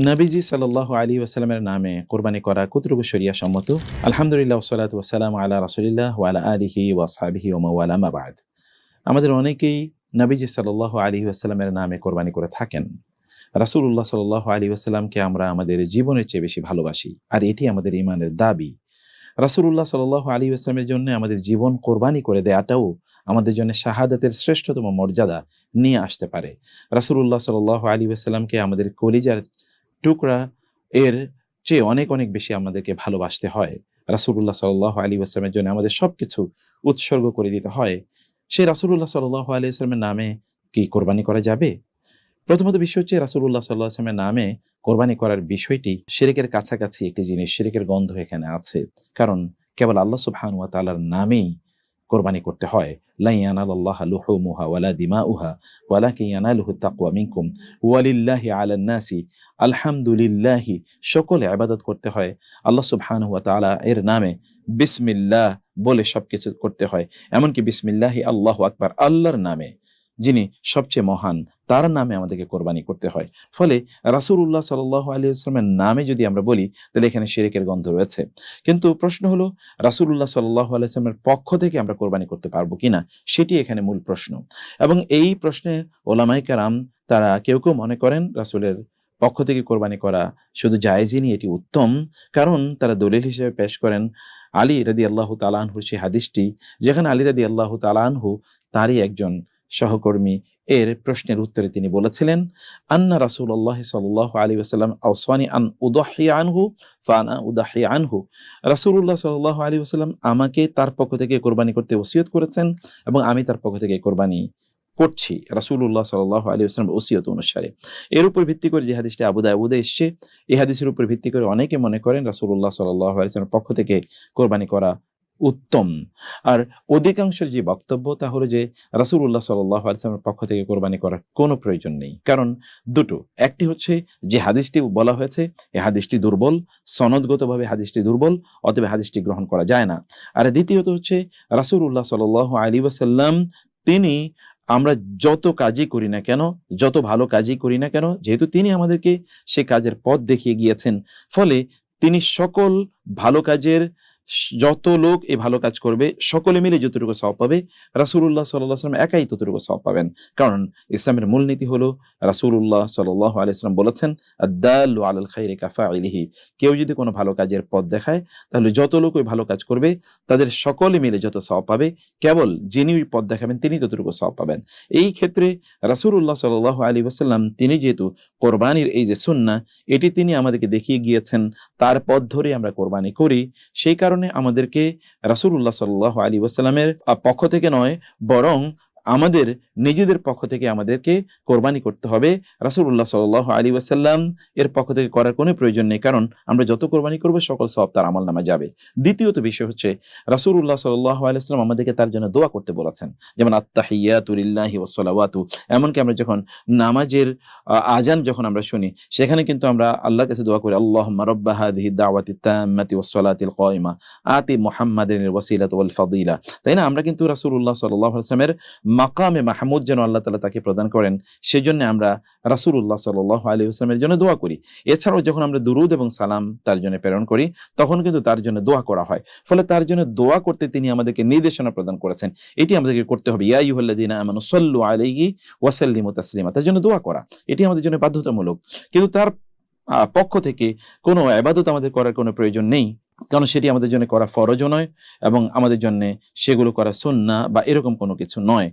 নবীজি সাল্লাল্লাহু আলাইহি ওয়াসাল্লামের নামে কোরবানি করা কতটুকু শরিয়া সম্মত? আলহামদুলিল্লাহ ওয়াসসালাতু ওয়াসসালামু আলা রাসূলিল্লাহ ওয়া আলা আলিহি ওয়া আসহাবিহি ওয়া মাওয়ালা মা বা'দ। আমাদের অনেকেই নবীজি সাল্লাল্লাহু আলাইহি ওয়াসাল্লামের নামে কোরবানি করে থাকেন। রাসূলুল্লাহ সাল্লাল্লাহু আলাইহি ওয়াসাল্লামকে আমরা আমাদের জীবনের চেয়ে বেশি ভালোবাসি, আর এটি আমাদের ঈমানের দাবি। রাসূলুল্লাহ সাল্লাল্লাহু আলাইহি ওয়াসাল্লামের জন্য আমাদের জীবন কোরবানি করে দেয়াটাও আমাদের জন্য শাহাদাতের শ্রেষ্ঠতম মর্যাদা নিয়ে আসতে পারে। রাসূলুল্লাহ সাল্লাল্লাহু আলাইহি ওয়াসাল্লামকে আমাদের কলিজার টুকরা এর চেয়ে অনেক, অনেক বেশি আমাদেরকে ভালোবাসতে হয়। রাসূলুল্লাহ সাল্লাল্লাহু আলাইহি ওয়াসাল্লামের জন্য আমাদের সবকিছু উৎসর্গ করে দিতে হয়। সেই রাসূলুল্লাহ সাল্লাল্লাহু আলাইহি ওয়াসাল্লামের নামে কি কোরবানি করা যাবে? প্রথমত বিষয় হচ্ছে রাসূলুল্লাহ সাল্লাল্লাহু আলাইহি ওয়াসাল্লামের নামে কোরবানি করার বিষয়টি শিরকের কাছাকাছি একটি জিনিস, শিরকের গন্ধ এখানে আছে। কারণ কেবল আল্লাহ সুবহানাহু ওয়া তাআলার নামেই কোরবানি করতে হয়। লা ইয়ানালাল্লাহা লুহুমুহা ওয়ালা দিমাউহা ওয়ালাকিন ইয়ানালুহুত তাকওয়া মিনকুম ওয়ালিল্লাহি আলান নাসি আলহামদুলিল্লাহি, সকলে ইবাদত করতে হয় আল্লাহ সুবহানাহু ওয়া তাআলা এর নামে। বিসমিল্লাহ বলে সবকিছু করতে হয়। এমনকি বিসমিল্লাহি আল্লাহু আকবার, আল্লাহর নামে, যিনি সবচেয়ে মহান, তার নামে আমাদেরকে কোরবানি করতে হয়। ফলে রাসূলুল্লাহ সাল্লাল্লাহু আলাইহি ওয়াসাল্লামের নামে যদি আমরা বলি, তাহলে এখানে শিরকের গন্ধ রয়েছে। কিন্তু প্রশ্ন হলো, রাসূলুল্লাহ সাল্লাল্লাহু আলাইহি ওয়াসাল্লামের পক্ষ থেকে আমরা কোরবানি করতে পারবো কিনা, সেটি এখানে মূল প্রশ্ন। এবং এই প্রশ্নে ওলামায়ে কেরাম তারা কেউ কেউ মনে করেন রাসূলের পক্ষ থেকে কোরবানি করা শুধু জায়েজই নয়, এটি উত্তম। কারণ তারা দলিল হিসেবে পেশ করেন আলী রাদিয়াল্লাহু তাআলা আনহুর সেই হাদিসটি, যেখানে আলী রাদিয়াল্লাহু তাআলা আনহু তারই একজন সহকর্মী এর প্রশ্নের উত্তরে তিনি বলেছিলেন, আন্না রাসূলুল্লাহ সাল্লাল্লাহু আলাইহি ওয়াসাল্লাম আওসানি আন উদহিয়া আনহু ফানা উদহিয়া আনহু। রাসূলুল্লাহ সাল্লাল্লাহু আলাইহি ওয়াসাল্লাম আমাকে তার পক্ষ থেকে কোরবানি করতে ওসিয়ত করেছেন এবং আমি তার পক্ষ থেকে কোরবানি করছি রাসূলুল্লাহ সাল্লাল্লাহু আলাইহি ওয়াসাল্লামের ওসিয়ত অনুসারে। এর উপর ভিত্তি করে যে হাদিসটি আবু দাউদে এসেছে, এই হাদিসের উপর ভিত্তি করে অনেকে মনে করেন রাসূলুল্লাহ সাল্লাল্লাহু আলাইহি ওয়াসাল্লামের পক্ষ থেকে কোরবানি করা উত্তম। আর অধিকাংশের যে বক্তব্য তা হলো যে রাসূলুল্লাহ সাল্লাল্লাহু আলাইহি ওয়াসাল্লামের পক্ষ থেকে কোরবানি করার কোনো প্রয়োজন নেই। কারণ দুটো, একটি হচ্ছে যে হাদিসটি বলা হয়েছে এই হাদিসটি দুর্বল, সনদগতভাবে হাদিসটি দুর্বল, অতএব হাদিসটি গ্রহণ করা যায় না। আর দ্বিতীয়ত হচ্ছে রাসূলুল্লাহ সাল্লাল্লাহু আলাইহি ওয়াসাল্লাম তিনি আমরা যত কাজই করি না কেন, যত ভালো কাজই করি না কেন, যেহেতু তিনি আমাদেরকে সে কাজের পথ দেখিয়ে গিয়েছেন, ফলে তিনি সকল ভালো কাজের যত লোক এই ভালো কাজ করবে সকলে মিলে যতটুকু সওয়াব পাবে, রাসূলুল্লাহ সাল্লাল্লাহু আলাইহি ওয়াসাল্লাম একাই ততটুকু সওয়াব পাবেন। কারণ ইসলামের মূলনীতি হলো রাসূলুল্লাহ সাল্লাল্লাহু আলাইহি ওয়াসাল্লাম বলেছেন, আদ-দাল্লু আলাল খাইরি কাফাইলিহি। কেউ যদি কোনো ভালো কাজের পথ দেখায়, তাহলে যত লোক ওই ভালো কাজ করবে তাদের সকলে মিলে যত সওয়াব পাবে, কেবল যিনি ওই পথ দেখাবেন তিনি ততটুকু সওয়াব পাবেন। এই ক্ষেত্রে রাসূলুল্লাহ সাল্লাল্লাহু আলাইহি ওয়াসাল্লাম তিনি যেহেতু কোরবানির এই যে সুন্নাহ, এটি তিনি আমাদেরকে দেখিয়ে গিয়েছেন, তার পথ ধরে আমরা কোরবানি করি। সেই কারণে আমাদেরকে রাসূলুল্লাহ সাল্লাল্লাহু আলাইহি ওয়াসাল্লামের পক্ষ থেকে নয়, বরং আমাদের নিজেদের পক্ষ থেকে আমাদেরকে কোরবানি করতে হবে। রাসূলুল্লাহ সাল্লাল্লাহু আলাইহি ওয়াসাল্লাম এর পক্ষ থেকে করার কোনো প্রয়োজন নেই, কারণ আমরা যত কোরবানি করব সকল সওয়াব তার আমলনামায় যাবে। দ্বিতীয়ত বিষয় হচ্ছে রাসূলুল্লাহ সাল্লাল্লাহু আলাইহি ওয়াসাল্লাম আমাদেরকে তার জন্য দোয়া করতে বলেছেন, যেমন আত-তাহিয়াতু লিল্লাহি ওয়াস সালাওয়াতু। এমনকি আমরা যখন নামাজের আযান যখন আমরা শুনি, সেখানে কিন্তু আমরা আল্লাহর কাছে দোয়া করি, আল্লাহুম্মা রাব্বা হাযিহি দাওয়াতিত তাম্মাতি ওয়াস সালাতিল কায়িমা আতি মুহাম্মাদিনিল ওয়াসিলাতা ওয়াল ফাদিলা। তাই না? আমরা কিন্তু রাসূলুল্লাহ সাল্লাল্লাহু আলাইহি ওয়াসাল্লামের মাকামে মাহমুদ যেন আল্লাহ তাআলা তাকে প্রদান করেন, সেজন্য আমরা রাসূলুল্লাহ সাল্লাল্লাহু আলাইহি ওয়াসাল্লামের জন্য দোয়া করি। এছাড়াও যখন আমরা দুরূদ এবং সালাম তার জন্য প্রেরণ করি, তখন কিন্তু তার জন্য দোয়া করা হয়। ফলে তার জন্য দোয়া করতে তিনি আমাদেরকে নির্দেশনা প্রদান করেছেন, এটি আমাদেরকে করতে হবে। ইয়া আইয়ুহাল্লাযীনা আমানু সাল্লু আলাইহি ওয়া সাল্লিমু তাসলিমা, তার জন্য দোয়া করা এটি আমাদের জন্য বাধ্যতামূলক। কিন্তু তার পক্ষ থেকে কোনো ইবাদত আমাদের করার কোনো প্রয়োজন নেই, কারণ সেটি আমাদের জন্য করা ফরজও নয় এবং আমাদের জন্য সেগুলো করা সুন্নাহ বা এরকম কোনো কিছু নয়।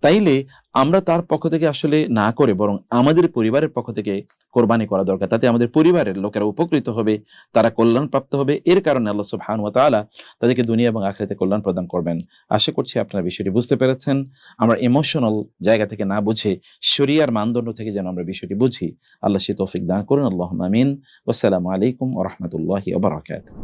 তাইলে আমরা তার পক্ষ থেকে আসলে না করে বরং আমাদের পরিবারের পক্ষ থেকে কোরবানি করা দরকার। তাতে আমাদের পরিবারের লোকেরা উপকৃত হবে, তারা কল্যাণ প্রাপ্ত হবে। এর কারণে আল্লাহ সুবহানাহু ওয়া তাআলা তাদেরকে দুনিয়া এবং আখিরাতে কল্যাণ প্রদান করবেন। আশা করছি আপনারা বিষয়টি বুঝতে পেরেছেন। আমরা ইমোশনাল জায়গা থেকে না বুঝে শরিয়ার মানদণ্ড থেকে যেন আমরা বিষয়টি বুঝি। আল্লাহ সে তৌফিক দান করুন। আল্লাহুম্মা আমিন। ওয়াসসালামু আলাইকুম ওয়া রাহমাতুল্লাহি ওয়া বারাকাতুহু।